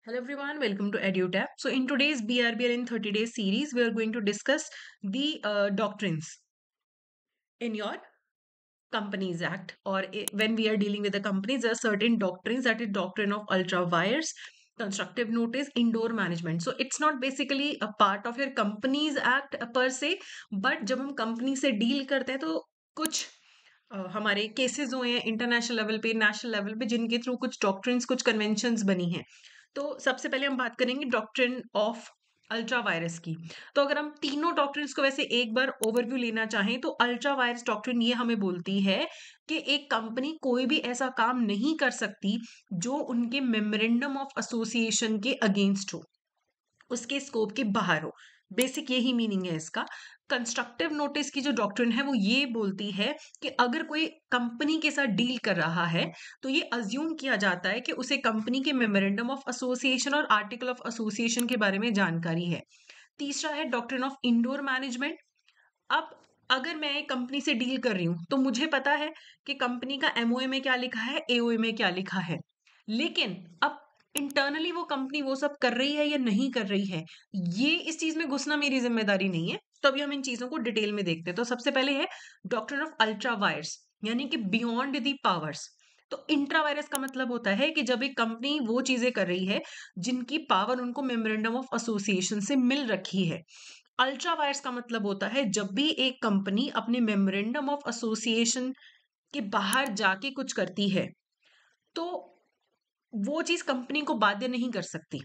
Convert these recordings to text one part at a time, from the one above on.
Hello everyone, welcome to EduTap. So in today's BRBL in 30 days series, we are going to discuss the doctrines in your Companies Act, or when we are dealing with the companies, there are certain doctrines, that is doctrine of ultra wires, constructive notice, indoor management. So it's not basically a part of your Companies Act per se, but जब हम company से deal करते हैं तो कुछ हमारे cases हुए हैं इंटरनेशनल लेवल पे, नेशनल लेवल पे, जिनके थ्रू कुछ डॉक्ट्रिन्स, कुछ कन्वेंशंस बनी हैं। तो सबसे पहले हम बात करेंगे डॉक्ट्रिन ऑफ अल्ट्रा वायरस की। तो अगर हम तीनों डॉक्ट्रिन्स को वैसे एक बार ओवरव्यू लेना चाहें तो अल्ट्रा वायरस डॉक्ट्रिन ये हमें बोलती है कि एक कंपनी कोई भी ऐसा काम नहीं कर सकती जो उनके मेमोरेंडम ऑफ एसोसिएशन के अगेंस्ट हो, उसके स्कोप के बाहर हो। बेसिक यही मीनिंग है इसका। कंस्ट्रक्टिव नोटिस की जो डॉक्ट्रिन है वो ये बोलती है कि अगर कोई कंपनी के साथ डील कर रहा है तो ये अज्यूम किया जाता है कि उसे कंपनी के मेमोरेंडम ऑफ एसोसिएशन और आर्टिकल ऑफ एसोसिएशन के बारे में जानकारी है। तीसरा है डॉक्ट्रिन ऑफ इंडोर मैनेजमेंट। अब अगर मैं एक कंपनी से डील कर रही हूँ तो मुझे पता है कि कंपनी का एमओए में क्या लिखा है, एओए में क्या लिखा है, लेकिन अब इंटरनली वो कंपनी वो सब कर रही है या नहीं कर रही है, ये इस चीज में घुसना मेरी जिम्मेदारी नहीं है। तो अभी हम इन चीजों को डिटेल में देखते हैं। तो सबसे पहले है डॉक्ट्रिन ऑफ अल्ट्रा वायर्स, यानी कि बियॉन्ड दी पावर्स। तो इंट्रा वायरस का मतलब होता है कि जब एक कंपनी वो चीजें कर रही है जिनकी पावर उनको मेमोरेंडम ऑफ एसोसिएशन से मिल रखी है। अल्ट्रा वायर्स का मतलब होता है जब भी एक कंपनी अपने मेमोरेंडम ऑफ एसोसिएशन के बाहर जाके कुछ करती है तो वो चीज कंपनी को बाध्य नहीं कर सकती।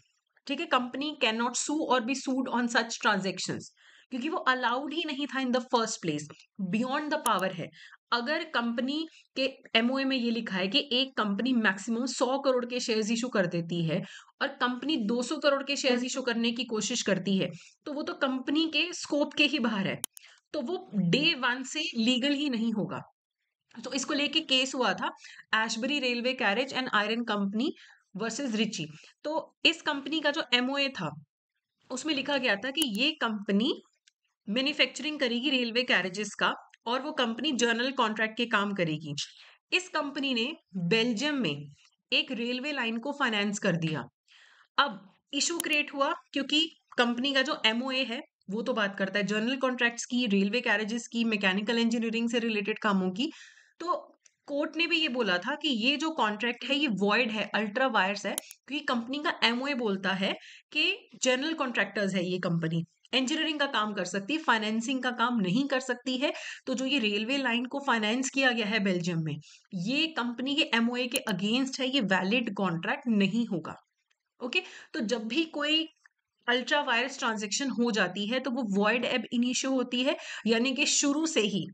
ठीक है, कंपनी कैन नॉट सू और be sued on such transactions, क्योंकि वो अलाउड ही नहीं था in the first place. Beyond the power है। अगर कंपनी के एमओए में ये लिखा है कि एक कंपनी मैक्सिमम 100 करोड़ के शेयर्स इशू कर देती है और कंपनी 200 करोड़ के शेयर्स इशू करने की कोशिश करती है, तो वो तो कंपनी के स्कोप के ही बाहर है, तो वो डे वन से लीगल ही नहीं होगा। तो इसको लेके केस हुआ था, Ashbury railway carriage and iron company versus Riche. तो इस कंपनी का जो एमओए था उसमें लिखा गया था कि ये कंपनी मैन्युफैक्चरिंग करेगी रेलवे कैरेजेस का, और वो कंपनी जर्नल कॉन्ट्रैक्ट के काम करेगी। इस कंपनी ने बेल्जियम में एक रेलवे लाइन को फाइनेंस कर दिया। अब इशू क्रिएट हुआ क्योंकि कंपनी का जो एमओए है वो तो बात करता है जर्नल कॉन्ट्रैक्ट्स की, रेलवे कैरेजेस की, मैकेनिकल इंजीनियरिंग से रिलेटेड कामों की। तो कोर्ट ने भी ये बोला था कि ये जो कॉन्ट्रैक्ट है ये वॉइड है, अल्ट्रा वायर्स है, क्योंकि कंपनी का एमओए बोलता है कि जनरल कॉन्ट्रैक्टर्स है ये कंपनी, इंजीनियरिंग का काम कर सकती है, फाइनेंसिंग का काम नहीं कर सकती है। तो जो ये रेलवे लाइन को फाइनेंस किया गया है बेल्जियम में, ये कंपनी के एमओए के अगेंस्ट है, ये वैलिड कॉन्ट्रैक्ट नहीं होगा। ओके, तो जब भी कोई अल्ट्रा वायरस ट्रांजेक्शन हो जाती है तो वो वॉइड एब इनिशियो होती है, यानी कि शुरू से ही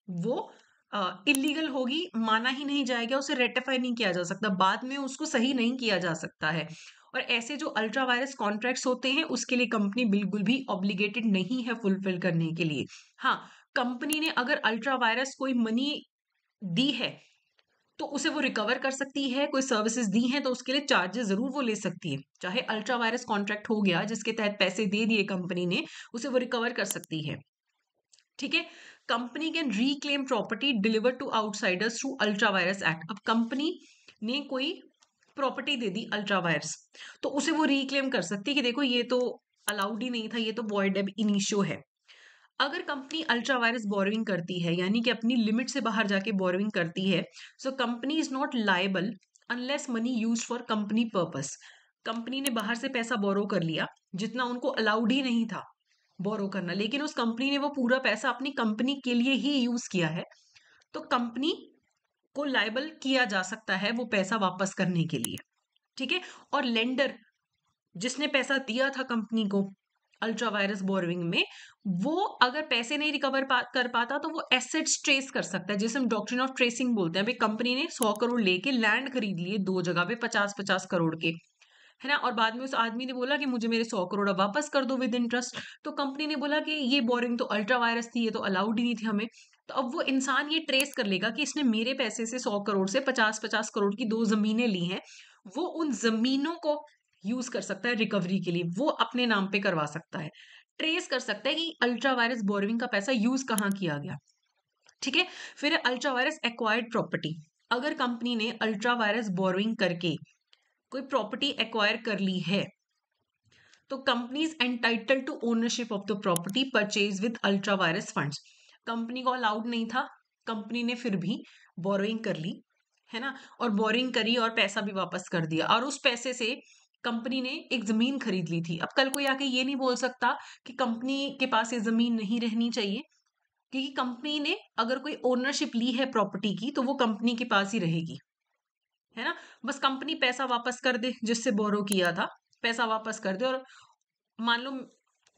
वो इलीगल होगी, माना ही नहीं जाएगा, उसे रेटिफाई नहीं किया जा सकता, बाद में उसको सही नहीं किया जा सकता है। और ऐसे जो अल्ट्रा वायरस कॉन्ट्रैक्ट्स होते हैं उसके लिए कंपनी बिल्कुल भी ऑब्लिगेटेड नहीं है फुलफिल करने के लिए। हाँ, कंपनी ने अगर अल्ट्रा वायरस कोई मनी दी है तो उसे वो रिकवर कर सकती है, कोई सर्विसेज दी हैं तो उसके लिए चार्जेस जरूर वो ले सकती है। चाहे अल्ट्रा वायरस कॉन्ट्रैक्ट हो गया जिसके तहत पैसे दे दिए कंपनी ने, उसे वो रिकवर कर सकती है। ठीक है, company can reclaim property deliver to outsiders through ultra vires act. अब कंपनी ने कोई प्रॉपर्टी दे दी अल्ट्रा वायरस, तो उसे वो रीक्लेम कर सकती है कि देखो ये तो अलाउड ही नहीं था, ये तो वॉइड एब इनिशियो है। अगर कंपनी अल्ट्रा वायरस बोरोइंग करती है, यानी कि अपनी लिमिट से बाहर जाके बोरोइंग करती है, so company is not liable unless money use for company purpose. Company ने बाहर से पैसा बोरो कर लिया जितना उनको अलाउड ही नहीं था बोरो करना, लेकिन उस कंपनी ने वो पूरा पैसा अपनी कंपनी के लिए ही यूज किया है, तो कंपनी को लायबल किया जा सकता है वो पैसा वापस करने के लिए। ठीक है, और लेंडर जिसने पैसा दिया था कंपनी को अल्ट्रा वायरस बोरोइंग में, वो अगर पैसे नहीं रिकवर कर पाता तो वो एसेट्स ट्रेस कर सकता है, जिसे हम डॉक्ट्रिन ऑफ ट्रेसिंग बोलते हैं। अभी कंपनी ने 100 करोड़ लेके लैंड खरीद लिए दो जगह पे 50-50 करोड़ के, है ना, और बाद में उस आदमी ने बोला कि मुझे मेरे 100 करोड़ अब वापस कर दो विद इंटरेस्ट। तो कंपनी ने बोला कि ये बोरिंग तो अल्ट्रा वायरस थी, ये तो अलाउड ही नहीं थी हमें। तो अब वो इंसान ये ट्रेस कर लेगा कि इसने मेरे पैसे से 100 करोड़ से 50-50 करोड़ की दो जमीनें ली हैं, वो उन जमीनों को यूज कर सकता है रिकवरी के लिए, वो अपने नाम पे करवा सकता है, ट्रेस कर सकता है कि अल्ट्रा वायरस बोरोइंग का पैसा यूज कहाँ किया गया। ठीक है, फिर अल्ट्रा वायरस एक्वायर्ड प्रॉपर्टी। अगर कंपनी ने अल्ट्रा वायरस बोरोइंग करके कोई प्रॉपर्टी एक्वायर कर ली है, तो company is entitled to ownership of the property purchase with ultra vires funds. Company को अलाउड नहीं था, कंपनी ने फिर भी बोरोइंग कर ली, है ना, और बोरिंग करी और पैसा भी वापस कर दिया, और उस पैसे से कंपनी ने एक जमीन खरीद ली थी। अब कल कोई आके ये नहीं बोल सकता कि कंपनी के पास ये जमीन नहीं रहनी चाहिए, क्योंकि कंपनी ने अगर कोई ओनरशिप ली है प्रॉपर्टी की तो वो कंपनी के पास ही रहेगी, है ना। बस कंपनी पैसा वापस कर दे, जिससे बोरो किया था पैसा वापस कर दे। और मान लो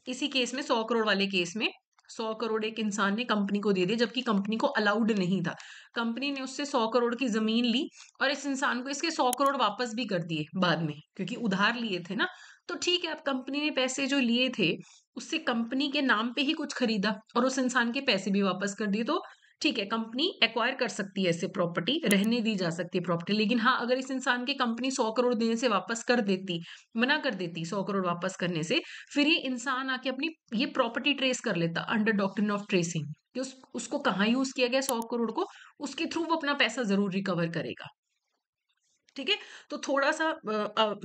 इसी केस में 100 करोड़ वाले केस में 100 करोड़ एक इंसान ने कंपनी को दे दिए, जबकि कंपनी को अलाउड नहीं था। कंपनी ने उससे 100 करोड़ की जमीन ली और इस इंसान को इसके 100 करोड़ वापस भी कर दिए बाद में, क्योंकि उधार लिए थे ना। तो ठीक है, अब कंपनी ने पैसे जो लिए थे उससे कंपनी के नाम पे ही कुछ खरीदा और उस इंसान के पैसे भी वापस कर दिए, तो ठीक है, कंपनी एक्वायर कर सकती है ऐसे प्रॉपर्टी, रहने दी जा सकती है प्रॉपर्टी। लेकिन हाँ, अगर इस इंसान की कंपनी 100 करोड़ देने से वापस कर देती, मना कर देती 100 करोड़ वापस करने से, फिर ये इंसान आके अपनी ये प्रॉपर्टी ट्रेस कर लेता अंडर डॉक्ट्रिन ऑफ ट्रेसिंग, कि उसको कहाँ यूज किया गया 100 करोड़ को, उसके थ्रू वो अपना पैसा जरूर रिकवर करेगा। ठीक है, तो थोड़ा सा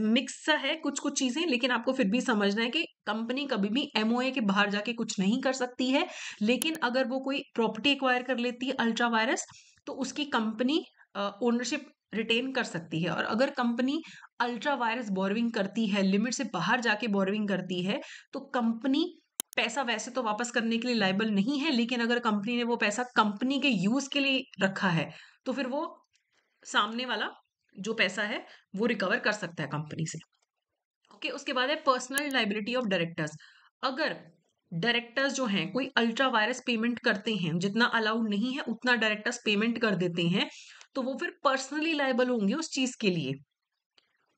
मिक्स सा है कुछ कुछ चीजें, लेकिन आपको फिर भी समझना है कि कंपनी कभी भी एमओए के बाहर जाके कुछ नहीं कर सकती है। लेकिन अगर वो कोई प्रॉपर्टी एक्वायर कर लेती है अल्ट्रा वायरस, तो उसकी कंपनी ओनरशिप रिटेन कर सकती है। और अगर कंपनी अल्ट्रा वायरस बोरोइंग करती है, लिमिट से बाहर जाके बोरोइंग करती है, तो कंपनी पैसा वैसे तो वापस करने के लिए लायबल नहीं है, लेकिन अगर कंपनी ने वो पैसा कंपनी के यूज के लिए रखा है, तो फिर वो सामने वाला जो पैसा है वो रिकवर कर सकता है कंपनी से। ओके, उसके बाद है पर्सनल लाइबिलिटी ऑफ डायरेक्टर्स। अगर डायरेक्टर्स जो हैं कोई अल्ट्रा वायरस पेमेंट करते हैं, जितना अलाउड नहीं है उतना डायरेक्टर्स पेमेंट कर देते हैं, तो वो फिर पर्सनली लायबल होंगे उस चीज के लिए।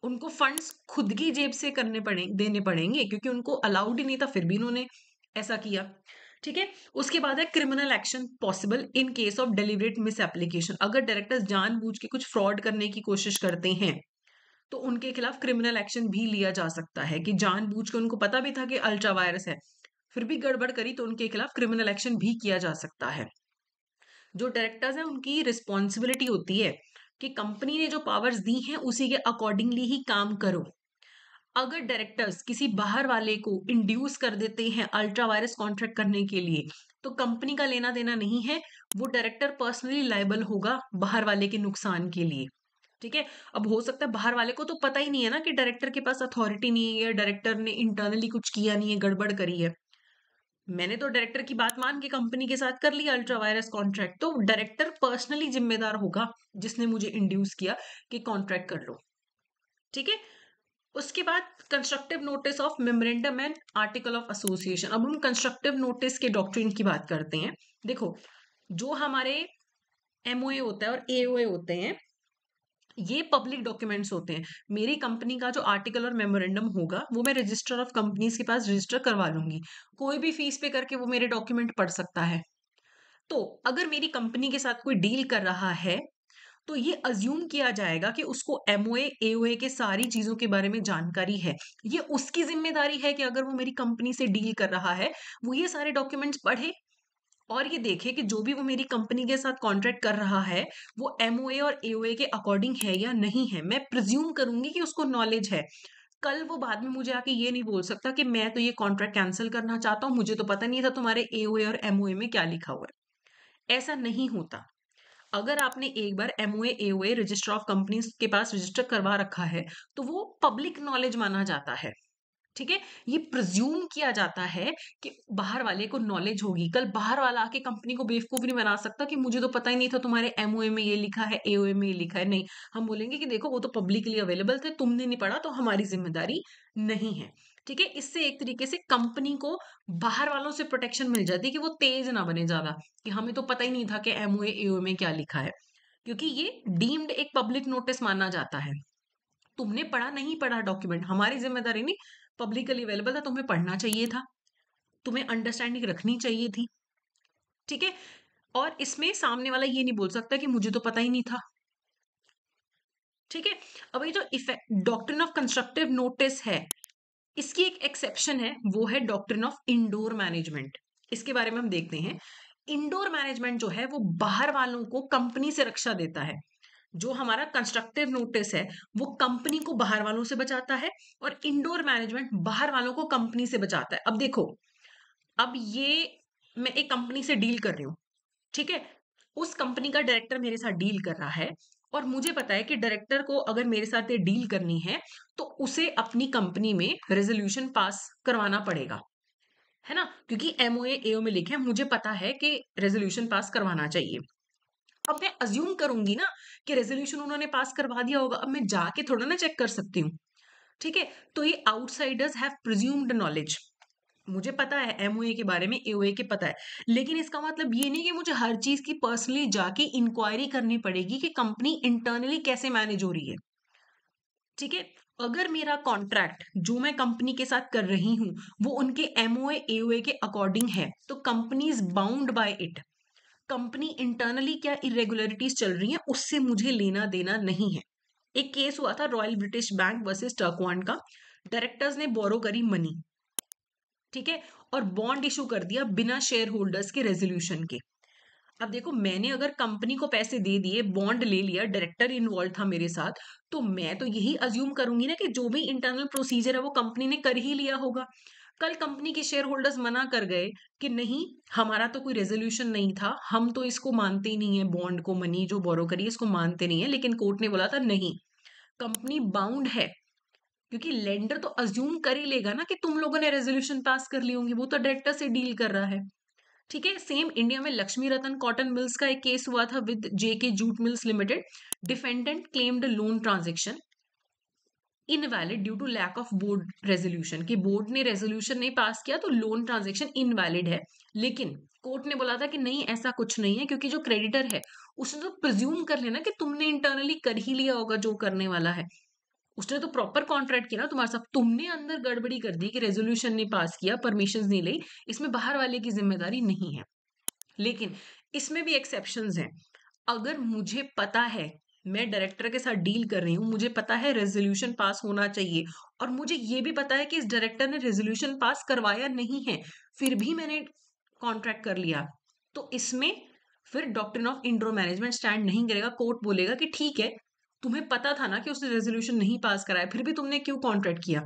उनको फंड्स खुद की जेब से देने पड़ेंगे, क्योंकि उनको अलाउड ही नहीं था फिर भी उन्होंने ऐसा किया। ठीक है, उसके बाद है criminal action possible in case of deliberate miss application. अगर डायरेक्टर्स जानबूझ के कुछ फ्रॉड करने की कोशिश करते हैं, तो उनके खिलाफ क्रिमिनल एक्शन भी लिया जा सकता है, कि जानबूझ के उनको पता भी था कि अल्ट्रा वायरस है, फिर भी गड़बड़ करी, तो उनके खिलाफ क्रिमिनल एक्शन भी किया जा सकता है। जो डायरेक्टर्स हैं उनकी रिस्पॉन्सिबिलिटी होती है कि कंपनी ने जो पावर्स दी हैं उसी के अकॉर्डिंगली ही काम करो। अगर डायरेक्टर्स किसी बाहर वाले को इंड्यूस कर देते हैं अल्ट्रा वायरस कॉन्ट्रैक्ट करने के लिए, तो कंपनी का लेना देना नहीं है, वो डायरेक्टर पर्सनली लायबल होगा बाहर वाले के नुकसान के लिए। ठीक है, अब हो सकता है बाहर वाले को तो पता ही नहीं है ना कि डायरेक्टर के पास अथॉरिटी नहीं है, या डायरेक्टर ने इंटरनली कुछ किया नहीं है, गड़बड़ करी है। मैंने तो डायरेक्टर की बात मान के कंपनी के साथ कर लिया अल्ट्रा वायरस कॉन्ट्रैक्ट, तो डायरेक्टर पर्सनली जिम्मेदार होगा जिसने मुझे इंड्यूस किया कि कॉन्ट्रैक्ट कर लो। ठीक है, उसके बाद constructive notice of memorandum and article of association. अब हम कंस्ट्रक्टिव नोटिस के डॉक्ट्रिन की बात करते हैं। देखो, जो हमारे एमओए होता है और एओए होते हैं, ये पब्लिक डॉक्यूमेंट्स होते हैं। मेरी कंपनी का जो आर्टिकल और मेमोरेंडम होगा वो मैं रजिस्टर ऑफ कंपनीज के पास रजिस्टर करवा लूंगी, कोई भी फीस पे करके वो मेरे डॉक्यूमेंट पढ़ सकता है। तो अगर मेरी कंपनी के साथ कोई डील कर रहा है, तो ये अज्यूम किया जाएगा कि उसको एमओए एओए के सारी चीजों के बारे में जानकारी है। ये उसकी जिम्मेदारी है कि अगर वो मेरी कंपनी से डील कर रहा है, वो ये सारे डॉक्यूमेंट्स पढ़े और ये देखे कि जो भी वो मेरी कंपनी के साथ कॉन्ट्रैक्ट कर रहा है वो एमओए और एओए के अकॉर्डिंग है या नहीं है। मैं प्रिज्यूम करूंगी कि उसको नॉलेज है। कल वो बाद में मुझे आके ये नहीं बोल सकता कि मैं तो ये कॉन्ट्रैक्ट कैंसिल करना चाहता हूँ, मुझे तो पता नहीं था तुम्हारे एओए और एमओए में क्या लिखा हुआ है। ऐसा नहीं होता। अगर आपने एक बार MOA AOA register of companies के पास रजिस्टर करवा रखा है, तो वो पब्लिक नॉलेज माना जाता है। ठीक है, ये प्रिज्यूम किया जाता है कि बाहर वाले को नॉलेज होगी। कल बाहर वाला आके कंपनी को बेवकूफ नहीं बना सकता कि मुझे तो पता ही नहीं था तुम्हारे एमओए में ये लिखा है, एओए में ये लिखा है। नहीं, हम बोलेंगे कि देखो वो तो पब्लिकली अवेलेबल थे, तुमने नहीं पढ़ा तो हमारी जिम्मेदारी नहीं है। ठीक है, इससे एक तरीके से कंपनी को बाहर वालों से प्रोटेक्शन मिल जाती है कि वो तेज ना बने ज्यादा, कि हमें तो पता ही नहीं था कि एमओए एओए में क्या लिखा है, क्योंकि ये डीम्ड एक पब्लिक नोटिस माना जाता है। तुमने पढ़ा नहीं पढ़ा डॉक्यूमेंट हमारी जिम्मेदारी नहीं, पब्लिकली अवेलेबल था, तुम्हें पढ़ना चाहिए था, तुम्हें अंडरस्टैंडिंग रखनी चाहिए थी। ठीक है, और इसमें सामने वाला ये नहीं बोल सकता कि मुझे तो पता ही नहीं था। ठीक है, अब ये जो effect doctrine of constructive notice है, इसकी एक एक्सेप्शन है, वो है डॉक्ट्रिन ऑफ इंडोर मैनेजमेंट। इसके बारे में हम देखते हैं। इंडोर मैनेजमेंट जो है वो बाहर वालों को कंपनी से रक्षा देता है। जो हमारा कंस्ट्रक्टिव नोटिस है वो कंपनी को बाहर वालों से बचाता है और इंडोर मैनेजमेंट बाहर वालों को कंपनी से बचाता है। अब देखो, अब ये मैं एक कंपनी से डील कर रही हूँ, ठीक है? उस कंपनी का डायरेक्टर मेरे साथ डील कर रहा है और मुझे पता है कि डायरेक्टर को अगर मेरे साथ ये डील करनी है तो उसे अपनी कंपनी में रेजोल्यूशन पास करवाना पड़ेगा, है ना? क्योंकि एमओए एओ में लिखे है, मुझे पता है कि रेजोल्यूशन पास करवाना चाहिए। अब मैं अज्यूम करूंगी ना कि रेजोल्यूशन उन्होंने पास करवा दिया होगा, अब मैं जाके थोड़ा ना चेक कर सकती हूँ, ठीक है? तो ये आउटसाइडर्स हैव प्रिज्यूम्ड नॉलेज। मुझे पता है एमओए के बारे में, एओए के पता है, लेकिन इसका मतलब ये नहीं कि मुझे हर चीज की पर्सनली जाके इंक्वायरी करनी पड़ेगी कि कंपनी इंटरनली कैसे मैनेज हो रही है, ठीक है? अगर मेरा कॉन्ट्रैक्ट जो मैं कंपनी के साथ कर रही हूँ वो उनके एमओए एओए के अकॉर्डिंग है तो company is bound by it. Company internally क्या इरेगुलरिटीज चल रही हैं उससे मुझे लेना देना नहीं है। एक केस हुआ था रॉयल ब्रिटिश बैंक वर्सेस टर्कवान का। डायरेक्टर्स ने बोरो करी मनी, ठीक है, और बॉन्ड इशू कर दिया बिना शेयर होल्डर्स के रेजोल्यूशन के। अब देखो, मैंने अगर कंपनी को पैसे दे दिए, बॉन्ड ले लिया, डायरेक्टर इन्वॉल्व था मेरे साथ, तो मैं तो यही अज्यूम करूंगी ना कि जो भी इंटरनल प्रोसीजर है वो कंपनी ने कर ही लिया होगा। कल कंपनी के शेयर होल्डर्स मना कर गए कि नहीं, हमारा तो कोई रेजोल्यूशन नहीं था, हम तो इसको मानते ही नहीं है, बॉन्ड को, मनी जो बोरो करी है इसको मानते नहीं है, लेकिन कोर्ट ने बोला था नहीं, कंपनी बाउंड है। क्योंकि लेंडर तो अज्यूम कर ही लेगा ना कि तुम लोगों ने रेजोल्यूशन पास कर ली होंगी, वो तो डायरेक्टर से डील कर रहा है, ठीक है? सेम इंडिया में लक्ष्मी रतन कॉटन मिल्स का एक केस हुआ था with JK jute mills limited. Defendant claimed loan transaction invalid due to lack of board resolution, कि बोर्ड ने रेजोल्यूशन नहीं पास किया तो लोन ट्रांजेक्शन इनवैलिड है। लेकिन कोर्ट ने बोला था कि नहीं, ऐसा कुछ नहीं है, क्योंकि जो क्रेडिटर है उसने तो प्रिज्यूम कर लेना कि तुमने इंटरनली कर ही लिया होगा जो करने वाला है। उसने तो प्रॉपर कॉन्ट्रैक्ट किया ना तुम्हारे साथ, तुमने अंदर गड़बड़ी कर दी कि रेजोल्यूशन नहीं पास किया, परमिशंस नहीं ली, इसमें बाहर वाले की जिम्मेदारी नहीं है। लेकिन इसमें भी एक्सेप्शंस हैं। अगर मुझे पता है, मैं डायरेक्टर के साथ डील कर रही हूँ, मुझे पता है रेजोल्यूशन पास होना चाहिए और मुझे ये भी पता है कि इस डायरेक्टर ने रेजोल्यूशन पास करवाया नहीं है, फिर भी मैंने कॉन्ट्रैक्ट कर लिया, तो इसमें फिर डॉक्ट्रिन ऑफ इंड्रो मैनेजमेंट स्टैंड नहीं करेगा। कोर्ट बोलेगा कि ठीक है, तुम्हें पता था ना कि उसने रेजोल्यूशन नहीं पास कराया, फिर भी तुमने क्यों कॉन्ट्रैक्ट किया?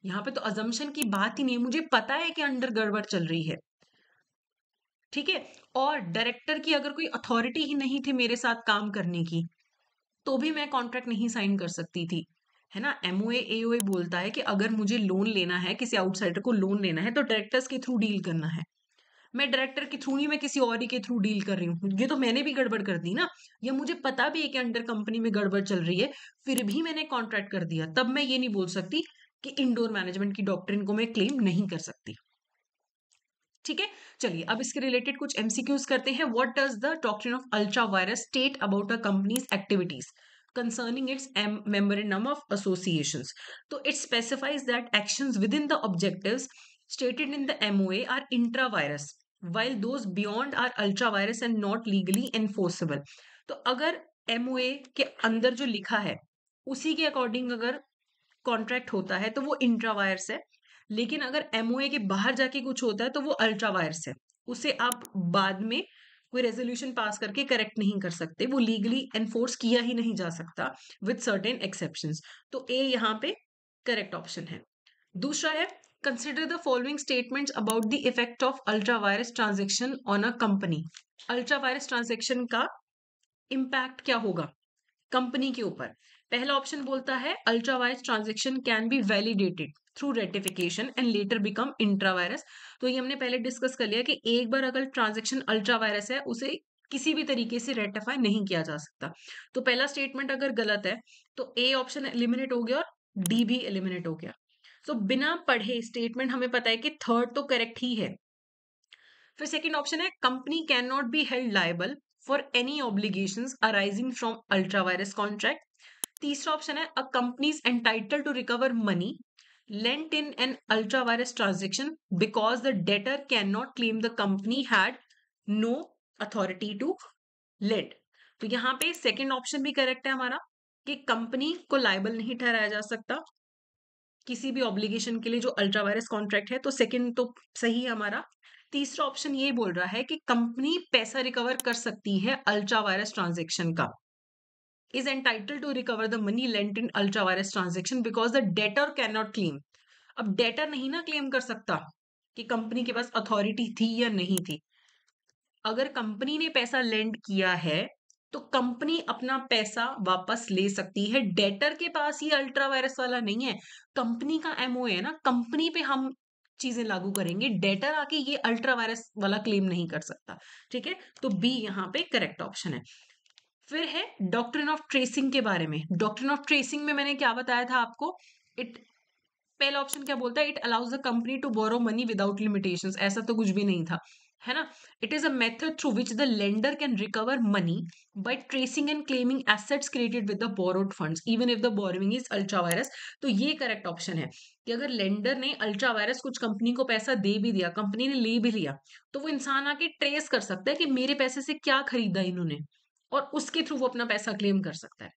यहाँ पे तो अजम्पशन की बात ही नहीं है, मुझे पता है कि अंडर गड़बड़ चल रही है, ठीक है? और डायरेक्टर की अगर कोई अथॉरिटी ही नहीं थी मेरे साथ काम करने की, तो भी मैं कॉन्ट्रैक्ट नहीं साइन कर सकती थी, है ना? एमओए एओए बोलता है कि अगर मुझे लोन लेना है, किसी आउटसाइडर को लोन लेना है तो डायरेक्टर्स के थ्रू डील करना है। मैं डायरेक्टर के थ्रू नहीं, मैं किसी और ही के थ्रू डील कर रही हूँ, ये तो मैंने भी गड़बड़ कर दी ना। या मुझे पता भी है कि अंडर कंपनी में गड़बड़ चल रही है, फिर भी मैंने कॉन्ट्रैक्ट कर दिया, तब मैं ये नहीं बोल सकती कि इंडोर मैनेजमेंट की डॉक्ट्रिन को मैं क्लेम नहीं कर सकती, ठीक है? चलिए अब इसके रिलेटेड कुछ एमसीक्यूज करते हैं। What does the doctrine of ultra vires state about a companies activities concerning its memorandum of associations? So it specifies that actions within the objectives stated in the MOA are intra-virus, while those beyond are ultra-virus and not legally enforceable. तो अगर MOA के अंदर जो लिखा है उसी के according अगर कॉन्ट्रैक्ट होता है तो वो इंट्रा वायर्स है, लेकिन अगर एमओए के बाहर जाके कुछ होता है तो वो अल्ट्रा वायर्स है। उसे आप बाद में कोई रेजोल्यूशन पास करके करेक्ट नहीं कर सकते, वो लीगली एनफोर्स किया ही नहीं जा सकता विद सर्टेन एक्सेप्शंस। तो ए यहाँ पे करेक्ट ऑप्शन है। दूसरा है, consider the following statements about the effect of ultra vires transaction on a company. Ultra vires transaction का इम्पैक्ट क्या होगा कंपनी के ऊपर? पहला ऑप्शन बोलता है ultra vires transaction can be validated through ratification and later become intra virus. तो ये हमने पहले डिस्कस कर लिया कि एक बार अगर ट्रांजेक्शन अल्ट्रा वायरस है उसे किसी भी तरीके से रेटिफाई नहीं किया जा सकता। तो पहला स्टेटमेंट अगर गलत है तो ए ऑप्शन एलिमिनेट हो गया और डी भी एलिमिनेट हो गया। सो बिना पढ़े स्टेटमेंट हमें पता है कि थर्ड तो करेक्ट ही है। फिर सेकंड ऑप्शन है, company cannot be held liable for any obligations arising from ultra vires contract. तीसरा ऑप्शन है, a company is entitled to recover money lent in an ultra virus transaction because the debtor cannot claim the company had no authority to lend। तो यहाँ पे second option भी correct है हमारा कि company को लायबल नहीं ठहराया जा सकता किसी भी ऑब्लिगेशन के लिए जो अल्ट्रा वायरस कॉन्ट्रैक्ट है, तो सेकंड तो सही है हमारा। तीसरा ऑप्शन ये बोल रहा है कि कंपनी पैसा रिकवर कर सकती है अल्ट्रा वायरस ट्रांजेक्शन का, is entitled to recover the money lent in ultra virus transaction because the debtor cannot claim. अब डेटर नहीं ना क्लेम कर सकता कि कंपनी के पास अथॉरिटी थी या नहीं थी। अगर कंपनी ने पैसा लेंड किया है तो कंपनी अपना पैसा वापस ले सकती है। डेटर के पास ये अल्ट्रा वायरस वाला नहीं है। कंपनी का एमओ है ना, कंपनी पे हम चीजें लागू करेंगे। डेटर आके ये अल्ट्रा वायरस वाला क्लेम नहीं कर सकता। ठीक है, तो बी यहाँ पे करेक्ट ऑप्शन है। फिर है डॉक्ट्रिन ऑफ ट्रेसिंग के बारे में। डॉक्ट्रिन ऑफ ट्रेसिंग में मैंने क्या बताया था आपको? इट पहला ऑप्शन क्या बोलता है? It allows the company to borrow money without limitations. ऐसा तो कुछ भी नहीं था, है ना। It is a method through which the lender can recover money by tracing and claiming assets created with the borrowed funds even if the borrowing is ultra vires. तो ये करेक्ट ऑप्शन है कि अगर लेंडर ने ultra virus कुछ company को पैसा दे भी दिया, कंपनी ने ले भी लिया, तो वो इंसान आके ट्रेस कर सकता है कि मेरे पैसे से क्या खरीदा इन्होंने, और उसके थ्रू वो अपना पैसा क्लेम कर सकता है।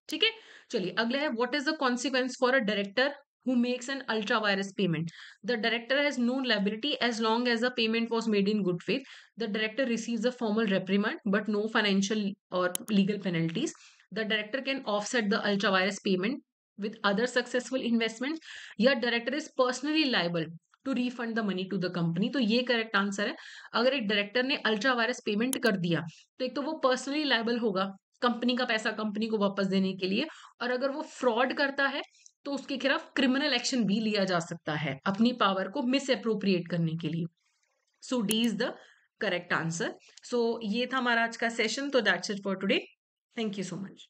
ठीक है, चलिए अगला है what is the consequence for a director who makes an ultra virus payment. The director has no liability as long as the payment was made in good faith. The director receives a formal reprimand but no financial or legal penalties. The director can offset the ultra virus payment with other successful investments. या director is personally liable to refund the money to the company. तो ये correct answer है। अगर एक director ने ultra virus payment कर दिया तो एक तो वो पर्सनली लाइबल होगा कंपनी का पैसा कंपनी को वापस देने के लिए, और अगर वो फ्रॉड करता है तो उसके खिलाफ क्रिमिनल एक्शन भी लिया जा सकता है अपनी पावर को मिस अप्रोप्रिएट करने के लिए। So D is the correct answer. So ये था हमारा आज का सेशन। तो that's it for today. Thank you so much.